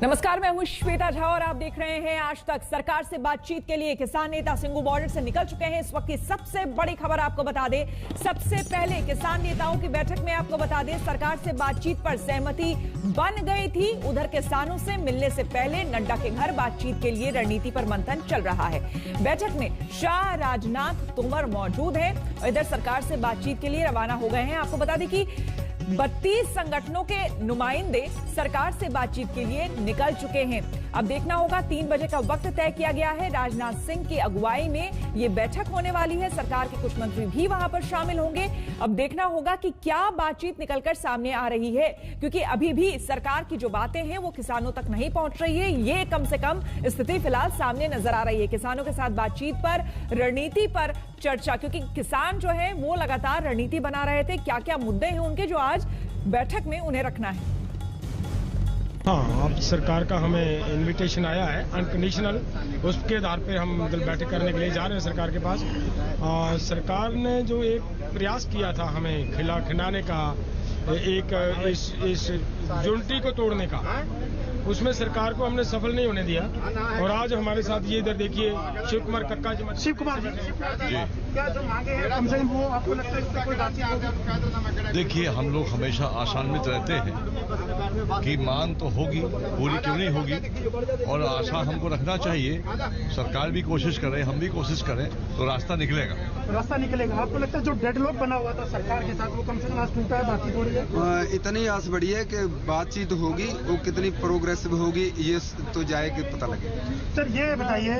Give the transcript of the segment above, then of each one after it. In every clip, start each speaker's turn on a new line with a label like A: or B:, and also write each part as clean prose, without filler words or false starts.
A: नमस्कार, मैं हूं श्वेता झा और आप देख रहे हैं आज तक। सरकार से बातचीत के लिए किसान नेता सिंगू बॉर्डर से निकल चुके हैं। इस वक्त की सबसे बड़ी खबर आपको बता दें, सबसे पहले किसान नेताओं की बैठक में आपको बता दें सरकार से बातचीत पर सहमति बन गई थी। उधर किसानों से मिलने से पहले नड्डा के घर बातचीत के लिए रणनीति पर मंथन चल रहा है। बैठक में शाह, राजनाथ, तोमर मौजूद हैं और इधर सरकार से बातचीत के लिए रवाना हो गए हैं। आपको बता दें कि 32 संगठनों के नुमाइंदे सरकार से बातचीत के लिए निकल चुके हैं। अब देखना होगा, 3 बजे का वक्त तय किया गया है। राजनाथ सिंह की अगुवाई में ये बैठक होने वाली है। सरकार के कुछ मंत्री भी वहां पर शामिल होंगे। अब देखना होगा कि क्या बातचीत निकलकर सामने आ रही है, क्योंकि अभी भी सरकार की जो बातें हैं वो किसानों तक नहीं पहुंच रही है। ये कम से कम स्थिति फिलहाल सामने नजर आ रही है। किसानों के साथ बातचीत पर, रणनीति पर चर्चा, क्योंकि किसान जो है वो लगातार रणनीति बना रहे थे। क्या क्या मुद्दे हैं उनके जो आज बैठक में उन्हें रखना है।
B: हाँ, अब सरकार का हमें इनविटेशन आया है अनकंडीशनल, उसके आधार पे हम बैठक करने के लिए जा रहे हैं सरकार के पास। सरकार ने जो एक प्रयास किया था हमें खिलाने का, एक इस यूनिटी को तोड़ने का, उसमें सरकार को हमने सफल नहीं होने दिया। और आज हमारे साथ ये इधर देखिए शिव कुमार कक्का जी।
C: शिव कुमार जी, क्या जो मांगे हैं कम से कम वो आपको लगता है इससे कोई बातचीत होगी?
D: देखिए, हम लोग हमेशा आशान्वित रहते हैं कि मांग तो होगी, पूरी क्यों नहीं होगी, और आशा हमको रखना चाहिए। सरकार भी कोशिश करे, हम भी कोशिश करें तो रास्ता निकलेगा।
C: रास्ता निकलेगा। आपको लगता है जो डेडलॉक बना हुआ था सरकार के साथ वो कम से कम आज टूटा है, बातचीत हो रही है?
E: इतनी आस बढ़ी है कि बातचीत होगी, वो कितनी प्रोग्रेसिव होगी ये तो जाएगी पता लगेगा।
C: सर ये बताइए,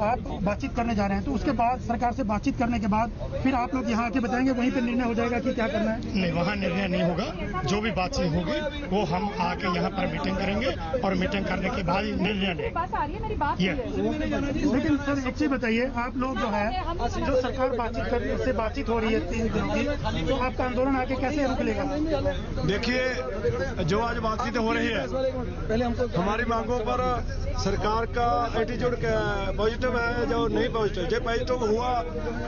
C: आप बातचीत करने जा रहे हैं तो उसके बाद सरकार से बातचीत करने के बाद फिर आप लोग यहाँ आके बताएंगे, वहीं पे निर्णय हो जाएगा कि क्या करना है?
B: नहीं, वहाँ निर्णय नहीं होगा। जो भी बातचीत होगी वो हम आके यहाँ पर मीटिंग करेंगे और मीटिंग करने के बाद निर्णय लेंगे।
C: लेकिन सर एक चीज बताइए, आप लोग जो है जो सरकार बातचीत हो रही है 3 दिनों की, तो आपका आंदोलन आगे कैसे रुक लेगा?
B: देखिए, जो आज बातचीत हो रही है हमारी मांगों पर सरकार का एटीट्यूड पॉजिटिव है, जो नहीं पॉजिटिव, जो पॉजिटिव हुआ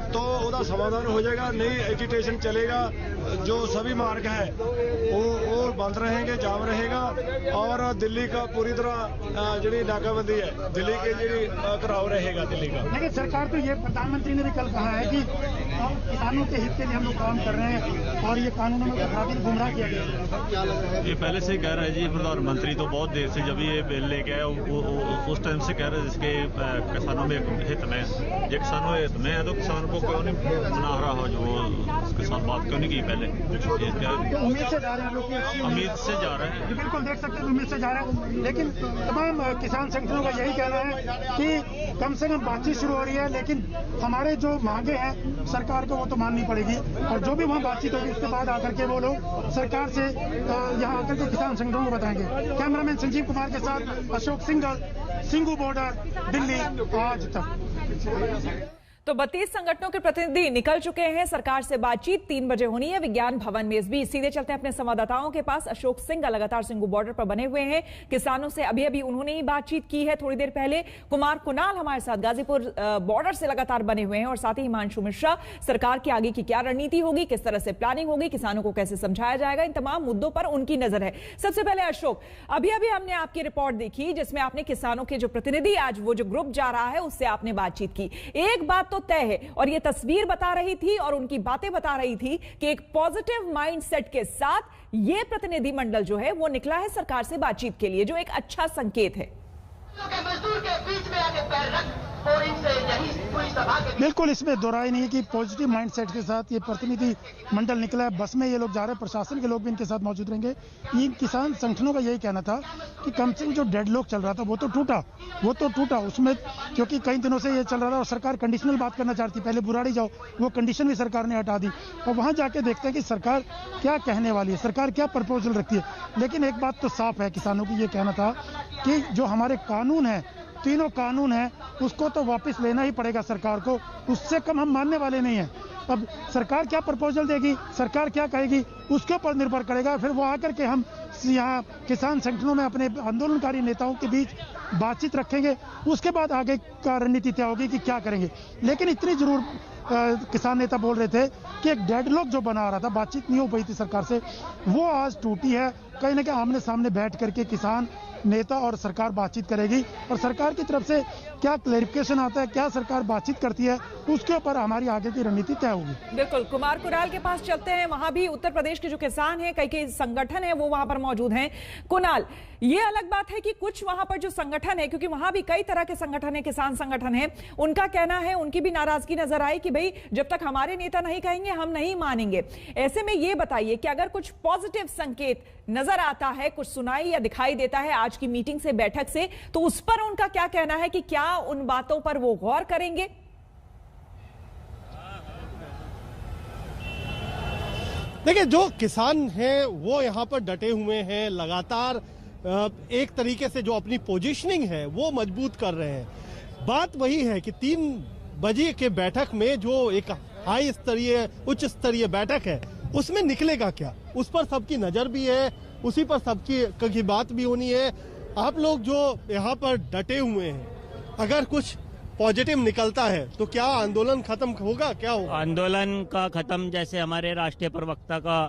B: तो उसका समाधान हो जाएगा। नहीं एजिटेशन चलेगा, जो सभी मार्ग है वो बंद रहेंगे, जाम रहेगा। और दिल्ली का पूरी तरह जी नाकाबंदी है, दिल्ली के जी कराव रहेगा दिल्ली का।
C: लेकिन सरकार तो ये, प्रधानमंत्री ने भी कल कहा है कि किसानों के हित के लिए हम लोग काम कर रहे हैं और ये कानूनों में गुमराह किया गया।
F: ये पहले से कह रहे हैं जी, प्रधानमंत्री तो बहुत देर से जब ये बिल लेके आए उस टाइम से कह रहे हैं जिसके किसानों में हित में, ये किसानों के हित में है तो किसान को क्यों नहीं बना रहा हो, जो उसके साथ बात क्यों नहीं की पहले?
C: उम्मीद से जा रहे हैं लोग,
F: उम्मीद से जा रहे हैं,
C: बिल्कुल देख सकते हैं उम्मीद से जा रहे हैं। लेकिन तमाम किसान संगठनों का यही कहना है कि कम से कम बातचीत शुरू हो रही है, लेकिन हमारे जो मांगे हैं सरकार को वो तो माननी पड़ेगी। और जो भी वहाँ बातचीत होगी उसके बाद आकर के वो लोग सरकार से यहाँ आकर के किसान संगठनों को बताएंगे। कैमरामैन संजीव कुमार के साथ अशोक सिंघल, सिंगू बॉर्डर, दिल्ली, आज तक।
A: तो 32 संगठनों के प्रतिनिधि निकल चुके हैं। सरकार से बातचीत 3 बजे होनी है विज्ञान भवन में। इस बीच सीधे चलते हैं अपने संवाददाताओं के पास। अशोक सिंह लगातार सिंगू बॉर्डर पर बने हुए हैं। किसानों से अभी उन्होंने ही बातचीत की है थोड़ी देर पहले। कुमार कुणाल हमारे साथ गाजीपुर बॉर्डर से लगातार बने हुए हैं और साथ ही हिमांशु मिश्रा। सरकार की आगे की क्या रणनीति होगी, किस तरह से प्लानिंग होगी, किसानों को कैसे समझाया जाएगा, इन तमाम मुद्दों पर उनकी नजर है। सबसे पहले अशोक, अभी हमने आपकी रिपोर्ट देखी जिसमें आपने किसानों के जो प्रतिनिधि, आज वो जो ग्रुप जा रहा है उससे आपने बातचीत की। एक बात तो तय है और ये तस्वीर बता रही थी और उनकी बातें बता रही थी कि एक पॉजिटिव माइंडसेट के साथ ये प्रतिनिधि मंडल जो है वो निकला है सरकार से बातचीत के लिए, जो एक अच्छा संकेत है।
G: मजदूर के बीच में आके पैर रख और इनसे यही पूरी सभा के
C: बिल्कुल इसमें दोहराई नहीं है कि पॉजिटिव माइंडसेट के साथ ये प्रतिनिधि मंडल निकला है। बस में ये लोग जा रहे हैं, प्रशासन के लोग भी इनके साथ मौजूद रहेंगे। इन किसान संगठनों का यही कहना था कि कम से कम जो डेडलॉक चल रहा था वो तो टूटा उसमें, क्योंकि कई दिनों से ये चल रहा था और सरकार कंडीशनल बात करना चाहती, पहले बुराड़ी जाओ, वो कंडीशन भी सरकार ने हटा दी। और वहां जाके देखते हैं कि सरकार क्या कहने वाली है, सरकार क्या प्रपोजल रखती है। लेकिन एक बात तो साफ है, किसानों की ये कहना था कि जो हमारे कानून है, तीनों कानून है, उसको तो वापस लेना ही पड़ेगा सरकार को, उससे कम हम मानने वाले नहीं हैं। अब सरकार क्या प्रपोजल देगी, सरकार क्या कहेगी, उसके ऊपर निर्भर करेगा। फिर वो आकर के हम यहाँ किसान संगठनों में अपने आंदोलनकारी नेताओं के बीच बातचीत रखेंगे, उसके बाद आगे का रणनीति तय होगी कि क्या करेंगे। लेकिन इतनी जरूर किसान नेता बोल रहे थे कि एक डेडलॉक जो बना रहा था, बातचीत नहीं हो पाई थी सरकार से, वो आज टूटी है। कहीं ना कहीं आमने सामने बैठ करके किसान नेता और सरकार बातचीत करेगी, और सरकार की तरफ से क्या क्लैरिफिकेशन आता है, क्या सरकार बातचीत करती है, उसके ऊपर हमारी आगे की रणनीति तय होगी।
A: बिल्कुल, कुमार कुणाल के पास चलते हैं। वहां भी उत्तर प्रदेश के जो किसान हैं, कई संगठन है वो वहां पर मौजूद हैं। कुणाल, ये अलग बात है कि कुछ वहां पर जो संगठन है, क्योंकि वहां भी कई तरह के संगठन है, किसान संगठन है, उनका कहना है, उनकी भी नाराजगी नजर आई कि भाई जब तक हमारे नेता नहीं कहेंगे हम नहीं मानेंगे। ऐसे में ये बताइए कि अगर कुछ पॉजिटिव संकेत नजर आता है, कुछ सुनाई या दिखाई देता है आज की मीटिंग से, बैठक से, तो उस पर उनका क्या कहना है कि क्या उन बातों पर वो गौर करेंगे?
H: देखिए, जो किसान हैं वो यहाँ पर डटे हुए हैं, लगातार एक तरीके से जो अपनी पोजीशनिंग है वो मजबूत कर रहे हैं। बात वही है कि 3 बजे के बैठक में जो एक हाई स्तरीय, उच्च स्तरीय बैठक है, उसमें निकलेगा क्या, उस पर सबकी नजर भी है, उसी पर सबकी बात भी होनी है। आप लोग जो यहाँ पर डटे हुए हैं, अगर कुछ पॉजिटिव निकलता है तो क्या आंदोलन खत्म होगा? क्या होगा?
I: आंदोलन का खत्म जैसे हमारे राष्ट्रीय प्रवक्ता का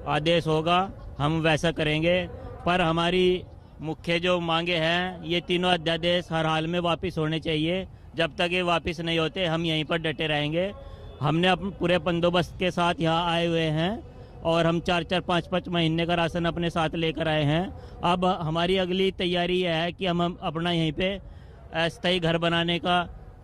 I: आदेश होगा हम वैसा करेंगे, पर हमारी मुख्य जो मांगे हैं, ये तीनों अध्यादेश हर हाल में वापस होने चाहिए। जब तक ये वापस नहीं होते हम यहीं पर डटे रहेंगे। हमने अपने पूरे बंदोबस्त के साथ यहाँ आए हुए हैं और हम 4-4, 5-5 महीने का राशन अपने साथ लेकर आए हैं। अब हमारी अगली तैयारी यह है कि हम अपना यहीं पे अस्थायी घर बनाने का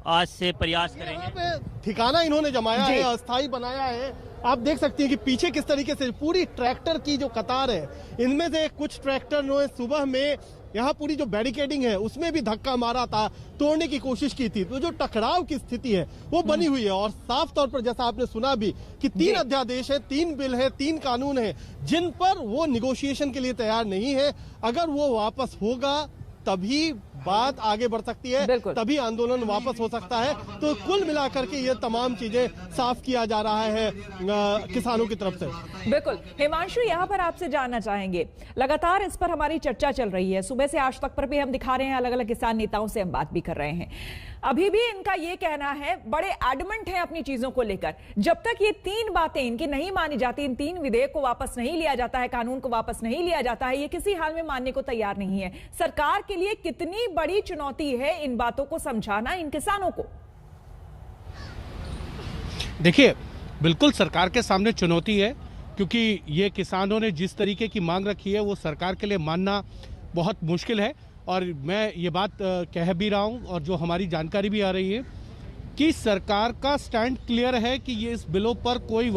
I: आज से प्रयास करेंगे।
H: ठिकाना इन्होंने जमाया है, अस्थायी बनाया है। आप देख सकती हैं कि पीछे किस तरीके से पूरी ट्रैक्टर की जो कतार है, इनमें से कुछ ट्रैक्टर ने सुबह में यहाँ पूरी जो बैरिकेडिंग है उसमें भी धक्का मारा था, तोड़ने की कोशिश की थी। तो जो टकराव की स्थिति है वो बनी हुई है, और साफ तौर पर जैसा आपने सुना भी कि 3 अध्यादेश है, 3 बिल है, 3 कानून है, जिन पर वो निगोशिएशन के लिए तैयार नहीं है। अगर वो वापस होगा तभी बात आगे बढ़ सकती है, तभी आंदोलन वापस हो सकता है। तो कुल मिलाकर के ये तमाम चीजें साफ किया जा रहा है किसानों की तरफ से।
A: बिल्कुल। हिमांशु, यहाँ पर आपसे जानना चाहेंगे, लगातार इस पर हमारी चर्चा चल रही है, सुबह से आज तक पर भी हम दिखा रहे हैं, अलग अलग किसान नेताओं से हम बात भी कर रहे हैं। अभी भी इनका ये कहना है, बड़े एडमेंट हैं अपनी चीजों को लेकर, जब तक ये 3 बातें इनकी नहीं मानी जाती, इन 3 विधेयक को वापस नहीं लिया जाता है, कानून को वापस नहीं लिया जाता है, ये किसी हाल में मानने को तैयार नहीं है। सरकार के लिए कितनी बड़ी चुनौती है इन बातों को समझाना इन किसानों को?
J: देखिए, बिल्कुल सरकार के सामने चुनौती है, क्योंकि ये किसानों ने जिस तरीके की मांग रखी है वो सरकार के लिए मानना बहुत मुश्किल है। और मैं ये बात कह भी रहा हूँ, और जो हमारी जानकारी भी आ रही है कि सरकार का स्टैंड क्लियर है कि ये इस बिलों पर कोई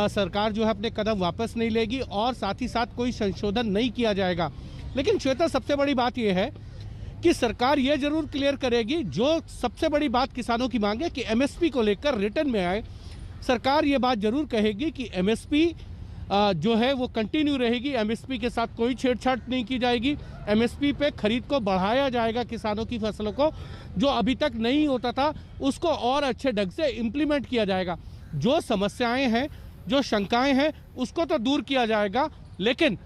J: सरकार जो है अपने कदम वापस नहीं लेगी, और साथ ही साथ कोई संशोधन नहीं किया जाएगा। लेकिन श्वेता, सबसे बड़ी बात यह है कि सरकार ये जरूर क्लियर करेगी, जो सबसे बड़ी बात किसानों की मांग है कि एमएसपी को लेकर रिटर्न में आए। सरकार ये बात जरूर कहेगी कि एमएसपी जो है वो कंटिन्यू रहेगी, एमएसपी के साथ कोई छेड़छाड़ नहीं की जाएगी, एमएसपी पे खरीद को बढ़ाया जाएगा, किसानों की फसलों को जो अभी तक नहीं होता था उसको और अच्छे ढंग से इम्प्लीमेंट किया जाएगा। जो समस्याएं हैं, जो शंकाएं हैं, उसको तो दूर किया जाएगा, लेकिन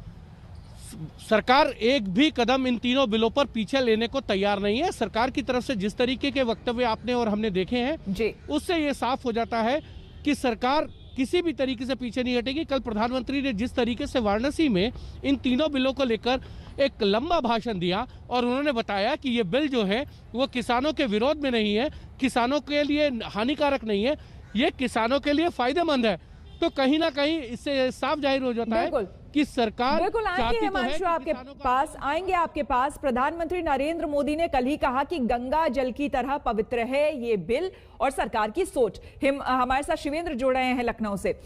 J: सरकार एक भी कदम इन तीनों बिलों पर पीछे लेने को तैयार नहीं है। सरकार की तरफ से जिस तरीके के वक्तव्य आपने और हमने देखे हैं, उससे ये साफ हो जाता है कि सरकार किसी भी तरीके से पीछे नहीं हटेगी। कल प्रधानमंत्री ने जिस तरीके से वाराणसी में इन तीनों बिलों को लेकर एक लंबा भाषण दिया, और उन्होंने बताया कि ये बिल जो है वो किसानों के विरोध में नहीं है, किसानों के लिए हानिकारक नहीं है, ये किसानों के लिए फायदेमंद है। तो कहीं ना कहीं इससे साफ जाहिर हो जाता है कि सरकार
A: बिल्कुल आएंगे हिमांशु आपके पास, आएंगे आपके पास। प्रधानमंत्री नरेंद्र मोदी ने कल ही कहा कि गंगा जल की तरह पवित्र है ये बिल और सरकार की सोच। हमारे साथ शिवेंद्र जुड़ रहे हैं लखनऊ से।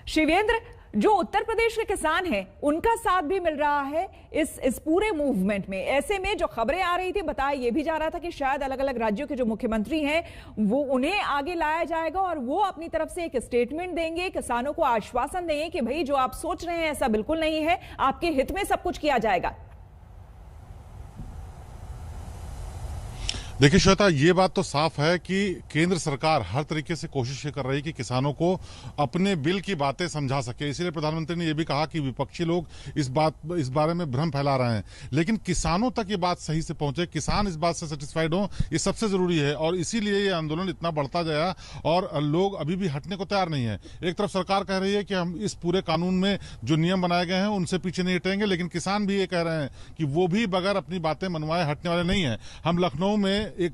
A: शिवेंद्र, जो उत्तर प्रदेश के किसान हैं उनका साथ भी मिल रहा है इस पूरे मूवमेंट में। ऐसे में जो खबरें आ रही थी, बताया यह भी जा रहा था कि शायद अलग अलग राज्यों के जो मुख्यमंत्री हैं वो उन्हें आगे लाया जाएगा और वो अपनी तरफ से एक स्टेटमेंट देंगे, किसानों को आश्वासन देंगे कि भाई जो आप सोच रहे हैं ऐसा बिल्कुल नहीं है, आपके हित में सब कुछ किया जाएगा।
K: देखिए श्वेता, ये बात तो साफ है कि केंद्र सरकार हर तरीके से कोशिश कर रही है कि किसानों को अपने बिल की बातें समझा सके। इसीलिए प्रधानमंत्री ने यह भी कहा कि विपक्षी लोग इस बारे में भ्रम फैला रहे हैं, लेकिन किसानों तक ये बात सही से पहुंचे, किसान इस बात से सेटिस्फाइड हो, ये सबसे जरूरी है। और इसीलिए ये आंदोलन इतना बढ़ता गया और लोग अभी भी हटने को तैयार नहीं है। एक तरफ सरकार कह रही है कि हम इस पूरे कानून में जो नियम बनाए गए हैं उनसे पीछे नहीं हटेंगे, लेकिन किसान भी ये कह रहे हैं कि वो भी बगैर अपनी बातें मनवाए हटने वाले नहीं है। हम लखनऊ में एक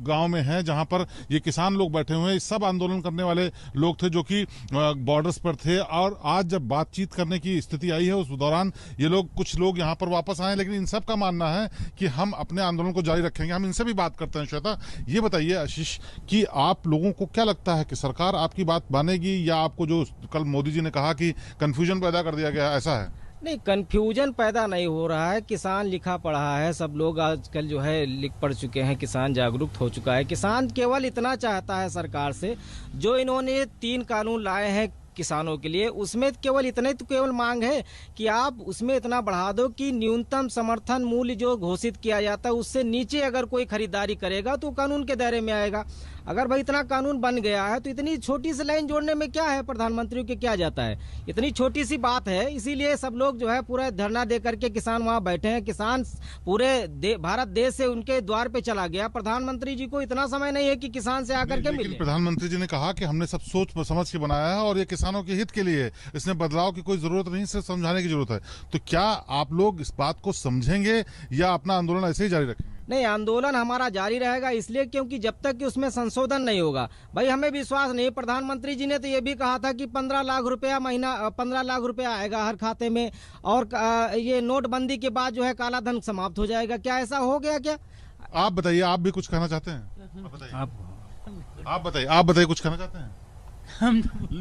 K: गांव में हैं जहां पर ये किसान लोग बैठे हुए हैं। सब आंदोलन करने वाले लोग थे जो कि बॉर्डर्स पर थे, और आज जब बातचीत करने की स्थिति आई है उस दौरान ये लोग, कुछ लोग यहां पर वापस आए, लेकिन इन सब का मानना है कि हम अपने आंदोलन को जारी रखेंगे। हम इनसे भी बात करते हैं। श्वेता, ये बताइए आशीष कि आप लोगों को क्या लगता है कि सरकार आपकी बात मानेगी, या आपको जो कल मोदी जी ने कहा कि कंफ्यूजन पैदा कर दिया गया, ऐसा है?
L: नहीं, कंफ्यूजन पैदा नहीं हो रहा है। किसान लिखा पढ़ा है, सब लोग आजकल जो है लिख पढ़ चुके हैं, किसान जागरूक हो चुका है। किसान केवल इतना चाहता है सरकार से, जो इन्होंने 3 कानून लाए हैं किसानों के लिए, उसमें केवल इतने तो केवल मांग है कि आप उसमें इतना बढ़ा दो कि न्यूनतम समर्थन मूल्य जो घोषित किया जाता है उससे नीचे अगर कोई खरीदारी करेगा तो कानून के दायरे में आएगा। अगर भाई इतना कानून बन गया है तो इतनी छोटी सी लाइन जोड़ने में क्या है, प्रधानमंत्री के क्या जाता है, इतनी छोटी सी बात है। इसीलिए सब लोग जो है पूरा धरना दे करके किसान वहाँ बैठे हैं। किसान पूरे भारत देश से उनके द्वार पे चला गया। प्रधानमंत्री जी को इतना समय नहीं है कि किसान से आकर के मिले।
K: प्रधानमंत्री जी ने कहा कि हमने सब सोच समझ के बनाया है और ये किसानों के हित के लिए, इसमें बदलाव की कोई जरूरत नहीं, सिर्फ समझाने की जरूरत है। तो क्या आप लोग इस बात को समझेंगे या अपना आंदोलन ऐसे ही जारी रखेंगे?
L: नहीं, आंदोलन हमारा जारी रहेगा, इसलिए क्योंकि जब तक कि उसमें संशोधन नहीं होगा, भाई हमें विश्वास नहीं। प्रधानमंत्री जी ने तो ये भी कहा था कि 15 लाख रुपया महीना, 15 लाख रुपया आएगा हर खाते में, और ये नोटबंदी के बाद जो है काला धन समाप्त हो जाएगा। क्या ऐसा हो गया क्या?
K: आप बताइए, आप भी कुछ कहना चाहते हैं? आप बताइए कुछ कहना चाहते हैं?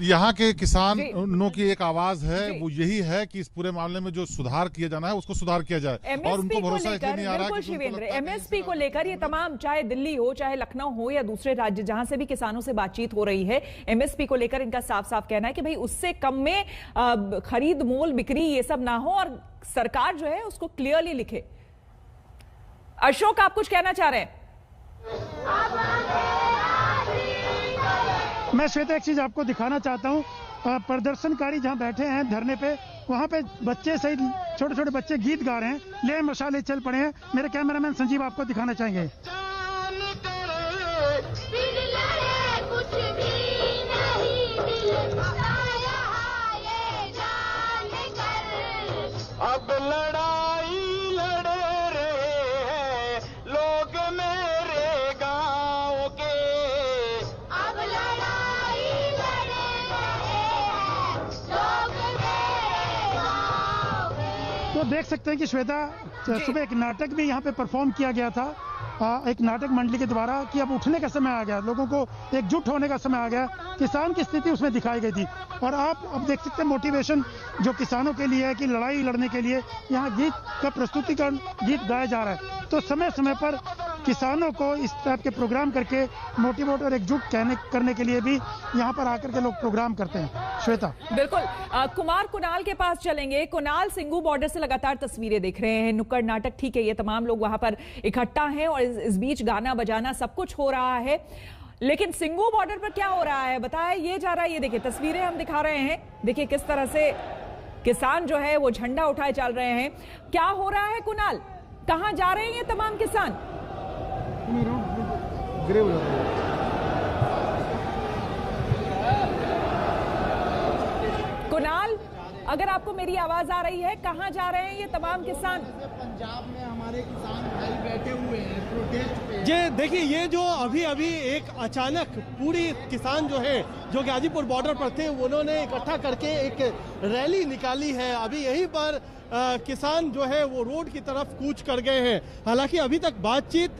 K: यहाँ के किसानों की एक आवाज है, वो यही है कि इस पूरे मामले में जो सुधार किया जाना है उसको सुधार किया जाए, और उनको भरोसा इसलिए नहीं आ रहा है कि
A: शिवेंद्र, एमएसपी को लेकर ये तमाम, चाहे दिल्ली हो, चाहे लखनऊ हो या दूसरे राज्य जहां से भी किसानों से बातचीत हो रही है, एमएसपी को लेकर इनका साफ साफ कहना है कि भाई उससे कम में खरीद मोल बिक्री ये सब ना हो, और सरकार जो है उसको क्लियरली लिखे। अशोक, आप कुछ कहना चाह रहे हैं?
C: मैं श्वेता एक चीज आपको दिखाना चाहता हूँ। प्रदर्शनकारी जहाँ बैठे हैं धरने पे, वहाँ पे बच्चे सहित छोटे छोटे बच्चे गीत गा रहे हैं, ले मशाले चल पड़े हैं। मेरे कैमरामैन संजीव आपको दिखाना चाहेंगे।
M: अब लड़ाई लड़ रहे हैं लोग मेरे गांव के, अब लड़ाई लड़ रहे हैं लोग मेरे गांव के।
C: तो देख सकते हैं कि श्वेता, सुबह एक नाटक भी यहाँ पे परफॉर्म किया गया था, एक नाटक मंडली के द्वारा, कि अब उठने का समय आ गया, लोगों को एकजुट होने का समय आ गया। किसान की स्थिति उसमें दिखाई गई थी, और आप अब देख सकते हैं मोटिवेशन जो किसानों के लिए है कि लड़ाई लड़ने के लिए यहाँ गीत का प्रस्तुतिकरण, गीत गाया जा रहा है। तो समय समय पर किसानों को इस टाइप के प्रोग्राम करके मोटिवेट और एकजुट करने के लिए भी यहाँ पर आकर के लोग प्रोग्राम करते हैं। श्वेता,
A: बिल्कुल। कुमार कुणाल के पास चलेंगे। कुणाल, सिंघू बॉर्डर से लगातार तस्वीरें देख रहे हैं, नुक्कड़ नाटक, ठीक है, ये तमाम लोग वहां पर इकट्ठा हैं और इस बीच गाना बजाना सब कुछ हो रहा है, लेकिन सिंघू बॉर्डर पर क्या हो रहा है बताया ये जा रहा है। ये देखिए तस्वीरें हम दिखा रहे हैं, देखिए किस तरह से किसान जो है वो झंडा उठाए चल रहे हैं। क्या हो रहा है कुणाल, कहां जा रहे हैं ये तमाम किसान? कुणाल, अगर आपको मेरी आवाज आ रही है, कहां जा रहे हैं ये तमाम किसान?
H: पंजाब में हमारे किसान भाई बैठे हुए हैं प्रोटेस्ट पे। ये देखिए, ये जो अभी एक अचानक पूरी किसान जो है जो गाजीपुर बॉर्डर पर थे, उन्होंने इकट्ठा करके एक रैली निकाली है। अभी यहीं पर किसान जो है वो रोड की तरफ कूच कर गए हैं। हालांकि अभी तक बातचीत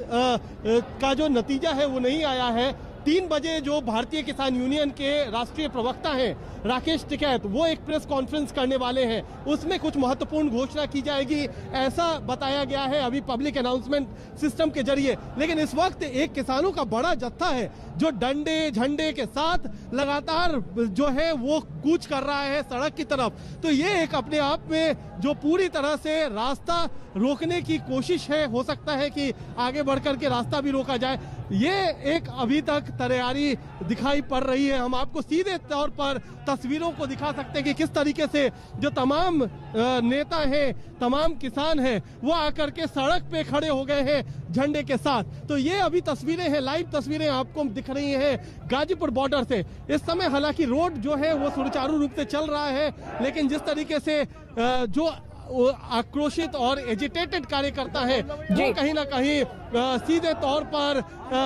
H: का जो नतीजा है वो नहीं आया है। 3 बजे जो भारतीय किसान यूनियन के राष्ट्रीय प्रवक्ता हैं राकेश टिकैत, वो एक प्रेस कॉन्फ्रेंस करने वाले हैं। उसमें कुछ महत्वपूर्ण घोषणा की जाएगी, ऐसा बताया गया है अभी पब्लिक अनाउंसमेंट सिस्टम के जरिए। लेकिन इस वक्त एक किसानों का बड़ा जत्था है जो डंडे झंडे के साथ लगातार जो है वो कूच कर रहा है सड़क की तरफ। तो ये एक अपने आप में जो पूरी तरह से रास्ता रोकने की कोशिश है, हो सकता है कि आगे बढ़कर के रास्ता भी रोका जाए। ये एक अभी तक तैयारी दिखाई पड़ रही है। हम आपको सीधे तौर पर तस्वीरों को दिखा सकते हैं कि किस तरीके से जो तमाम नेता हैं, तमाम किसान हैं, वो आकर के सड़क पे खड़े हो गए हैं झंडे के साथ। तो ये अभी तस्वीरें हैं, लाइव तस्वीरें आपको दिख रही हैं गाजीपुर बॉर्डर से। इस समय हालांकि रोड जो है वो सुचारू रूप से चल रहा है, लेकिन जिस तरीके से जो आक्रोशित और एजिटेटेड कार्यकर्ता है वो कहीं ना कहीं सीधे तौर पर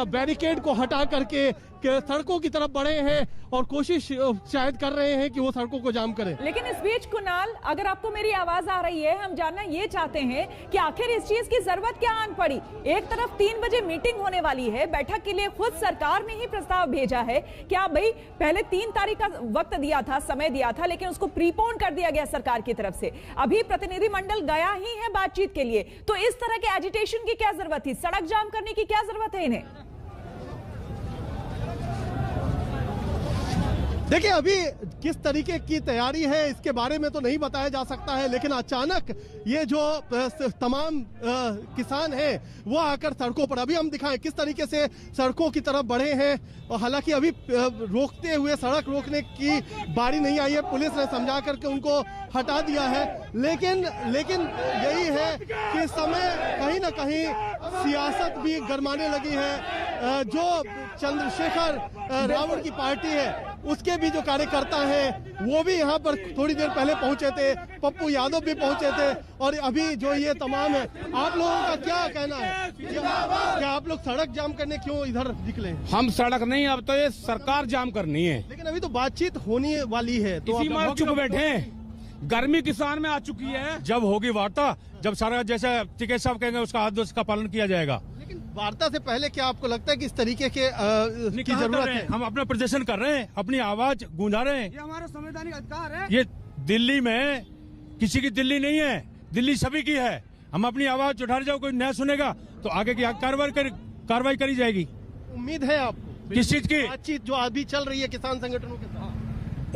H: बैरिकेड को हटा करके सड़कों की तरफ बढ़े हैं और कोशिश शायद कर रहे हैं कि वो सड़कों को जाम करें।
A: लेकिन इस बीच कुणाल, अगर आपको मेरी आवाज आ रही है, हम जानना ये चाहते हैं कि आखिर इस चीज की जरूरत क्या आन पड़ी। एक तरफ 3 बजे मीटिंग होने वाली है, बैठक के लिए खुद सरकार ने ही प्रस्ताव भेजा है। क्या भाई पहले 3 तारीख का वक्त दिया था, समय दिया था, लेकिन उसको प्रीपोन कर दिया गया सरकार की तरफ से। अभी प्रतिनिधिमंडल गया ही है बातचीत के लिए, तो इस तरह के एजिटेशन की क्या जरूरत थी? सड़क जाम करने की क्या जरूरत है इन्हें?
H: देखिए, अभी किस तरीके की तैयारी है इसके बारे में तो नहीं बताया जा सकता है, लेकिन अचानक ये जो तमाम किसान हैं वो आकर सड़कों पर, अभी हम दिखाएं किस तरीके से सड़कों की तरफ बढ़े हैं। और हालांकि अभी रोकते हुए सड़क रोकने की बारी नहीं आई है, पुलिस ने समझा करके उनको हटा दिया है। लेकिन यही है कि इस समय कहीं ना कहीं सियासत भी गरमाने लगी है। जो चंद्रशेखर रावण की पार्टी है उसके भी जो कार्यकर्ता हैं वो भी यहाँ पर थोड़ी देर पहले पहुंचे थे, पप्पू यादव भी पहुंचे थे, और अभी जो ये तमाम है। आप लोगों का क्या कहना है, क्या आप लोग सड़क जाम करने क्यों इधर निकले?
N: हम सड़क नहीं, अब तो ये सरकार जाम करनी है।
H: लेकिन अभी तो बातचीत होने वाली है, तो
N: इसी में चुप बैठे हैं। गर्मी किसान में आ चुकी है, जब होगी वार्ता, जब सारा जैसे टिकैत साहब कहेंगे उसका आदेश का पालन किया जाएगा।
H: लेकिन वार्ता से पहले क्या आपको लगता है कि इस तरीके के की जरूरत है?
N: हम अपना प्रदर्शन कर रहे हैं, अपनी आवाज गूंजा रहे हैं,
H: ये हमारा संवैधानिक अधिकार है।
N: ये दिल्ली में किसी की दिल्ली नहीं है, दिल्ली सभी की है। हम अपनी आवाज उठा जाओ, कोई न सुनेगा तो आगे की कार्रवाई करी जाएगी।
H: उम्मीद है आपको
N: किस चीज की?
H: बातचीत जो अभी चल रही है किसान संगठनों के साथ,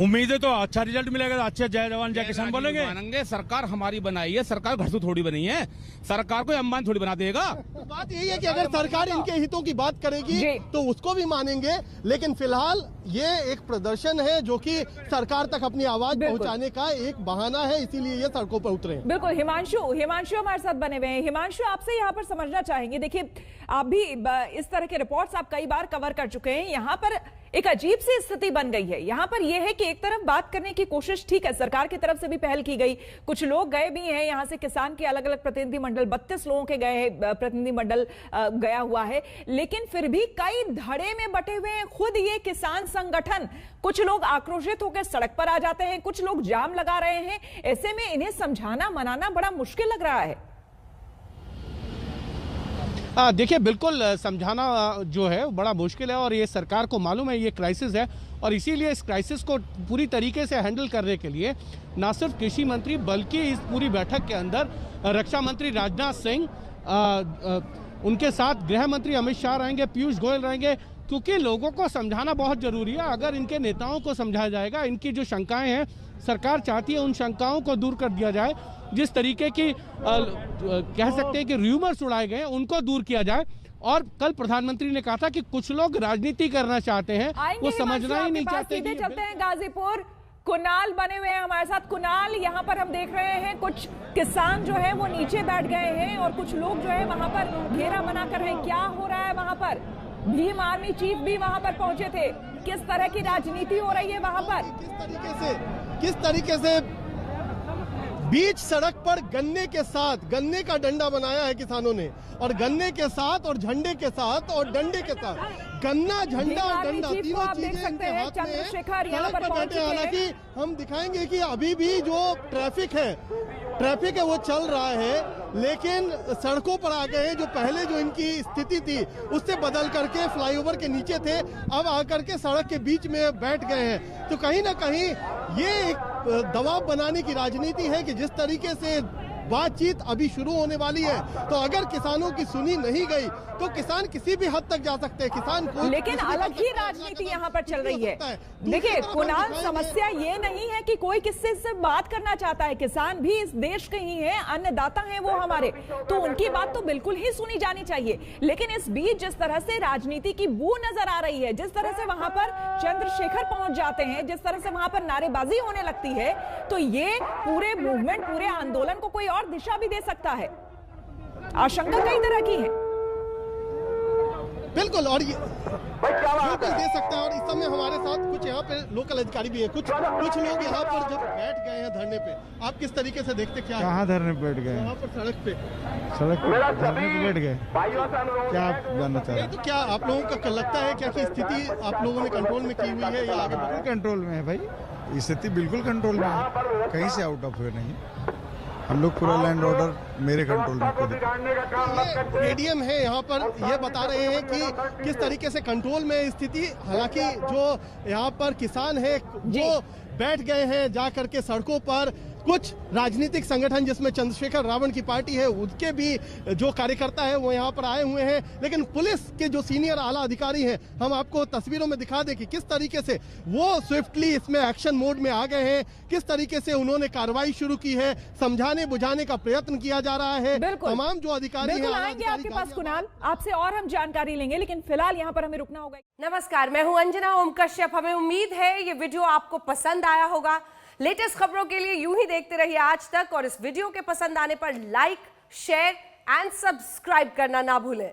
N: उम्मीद है तो अच्छा रिजल्ट मिलेगा, अच्छे जय जवान जय किसान बोलेंगे।
O: सरकार हमारी बनाई है, सरकार घर से थोड़ी बनी है, सरकार को अंबानी थोड़ी बना देगा।
H: तो बात यही है कि अगर सरकार इनके हितों की बात करेगी तो उसको भी मानेंगे, लेकिन फिलहाल ये एक प्रदर्शन है जो कि सरकार तक अपनी आवाज पहुंचाने का एक बहाना है, इसीलिए ये सड़कों पर उतरे।
A: बिल्कुल। हिमांशु हमारे साथ बने हुए हैं। हिमांशु, आपसे यहाँ पर समझना चाहेंगे, देखिए आप भी इस तरह के रिपोर्ट्स आप कई बार कवर कर चुके हैं। यहाँ पर एक अजीब सी स्थिति बन गई है। यहाँ पर यह है कि एक तरफ बात करने की कोशिश ठीक है, सरकार की तरफ से भी पहल की गई, कुछ लोग गए भी हैं यहाँ से, किसान के अलग अलग प्रतिनिधिमंडल 32 लोगों के गए हैं, प्रतिनिधिमंडल गया हुआ है, लेकिन फिर भी कई धड़े में बटे हुए हैं खुद ये किसान संगठन। कुछ लोग आक्रोशित होकर सड़क पर आ जाते हैं, कुछ लोग जाम लगा रहे हैं। ऐसे में इन्हें समझाना मनाना बड़ा मुश्किल लग रहा है।
J: देखिए, बिल्कुल समझाना जो है बड़ा मुश्किल है, और ये सरकार को मालूम है ये क्राइसिस है, और इसीलिए इस क्राइसिस को पूरी तरीके से हैंडल करने के लिए न सिर्फ कृषि मंत्री बल्कि इस पूरी बैठक के अंदर रक्षा मंत्री राजनाथ सिंह, उनके साथ गृह मंत्री अमित शाह रहेंगे, पीयूष गोयल रहेंगे, क्योंकि लोगों को समझाना बहुत जरूरी है। अगर इनके नेताओं को समझाया जाएगा, इनकी जो शंकाएं हैं सरकार चाहती है उन शंकाओं को दूर कर दिया जाए, जिस तरीके की कह सकते हैं कि र्यूमर्स उड़ाए गए उनको दूर किया जाए। और कल प्रधानमंत्री ने कहा था कि कुछ लोग राजनीति करना चाहते हैं, वो समझना ही नहीं चाहते।
A: सीधे चलते हैं गाजीपुर, कुणाल बने हुए हैं हमारे साथ। कुणाल, यहाँ पर हम देख रहे हैं कुछ किसान जो है वो नीचे बैठ गए हैं और कुछ लोग जो है वहां पर घेरा बनाकर हैं। क्या हो रहा है वहां पर? भीम आर्मी चीफ भी वहां पर पहुंचे थे। किस तरह की राजनीति हो रही है वहां पर?
H: किस तरीके से बीच सड़क पर गन्ने के साथ, गन्ने का डंडा बनाया है किसानों ने, और गन्ने के साथ और झंडे के साथ और डंडे के साथ, गन्ना झंडा और डंडा तीनों चीजें इनके हाथ में है, सड़क पर बैठे। हालांकि हम दिखाएंगे कि अभी भी जो ट्रैफिक है वो चल रहा है, लेकिन सड़कों पर आ गए हैं। जो पहले जो इनकी स्थिति थी उससे बदल करके फ्लाईओवर के नीचे थे, अब आकर के सड़क के बीच में बैठ गए हैं। तो कहीं ना कहीं ये एक दबाव बनाने की राजनीति है कि जिस तरीके से बातचीत अभी शुरू होने वाली है, तो अगर किसानों की सुनी नहीं गई तो किसान किसी भी हद तक जा सकते हैं। किसान को
A: लेकिन अलग ही राजनीति यहाँ पर चल रही है। देखिए कुणाल, समस्या ये नहीं है कि कोई किससे से बात करना चाहता है, किसान भी इस देश के ही हैं, अन्नदाता हैं वो हमारे, तो उनकी बात तो बिल्कुल ही सुनी जानी चाहिए। लेकिन इस बीच जिस तरह से राजनीति की बू नजर आ रही है, जिस तरह से वहां पर चंद्रशेखर पहुंच जाते हैं, जिस तरह से वहां पर नारेबाजी होने लगती है, तो ये पूरे मूवमेंट, पूरे आंदोलन को कोई और दिशा भी दे सकता है। आशंका कई तरह की है।
H: बिल्कुल, और ये बिल्कुल दे सकता है। और इस समय हमारे साथ कुछ यहाँ पे लोकल अधिकारी भी है, कुछ लोग यहाँ पर जब बैठ गए हैं धरने पे, आप किस तरीके से देखते? क्या
P: कहाँ धरने पे बैठ गए?
H: यहाँ पर सड़क पे
P: धरने पे बैठ गए। क्या आप जानना चाह रहे हैं?
H: तो क्या आप लोगों का लगता है क्या कि स्थिति आप लोगों ने कंट्रोल में की हुई है या आगे?
P: बिल्कुल कंट्रोल में है भाई, स्थिति बिल्कुल कंट्रोल में है, कहीं से आउट ऑफ हुए नहीं। हम लोग पूरा लैंड ऑर्डर मेरे कंट्रोल में।
H: एडीएम है यहाँ पर, ये बता रहे हैं कि किस तरीके से कंट्रोल में स्थिति। हालांकि जो यहाँ पर किसान है वो बैठ गए हैं जा करके सड़कों पर। कुछ राजनीतिक संगठन जिसमें चंद्रशेखर रावण की पार्टी है, उनके भी जो कार्यकर्ता है वो यहाँ पर आए हुए हैं। लेकिन पुलिस के जो सीनियर आला अधिकारी हैं, हम आपको तस्वीरों में दिखा दें कि किस तरीके से वो स्विफ्टली इसमें एक्शन मोड में आ गए हैं, किस तरीके से उन्होंने कार्रवाई शुरू की है, समझाने बुझाने का प्रयत्न किया जा रहा है। तमाम जो अधिकारी हैं,
A: आएंगे आपके पास कुणाल, आपसे और हम जानकारी लेंगे, लेकिन फिलहाल यहाँ पर हमें रुकना होगा।
Q: नमस्कार, मैं हूं अंजना ओम कश्यप। हमें उम्मीद है ये वीडियो आपको पसंद आया होगा। लेटेस्ट खबरों के लिए यूं ही देखते रहिए आज तक, और इस वीडियो के पसंद आने पर लाइक, शेयर एंड सब्सक्राइब करना ना भूलें।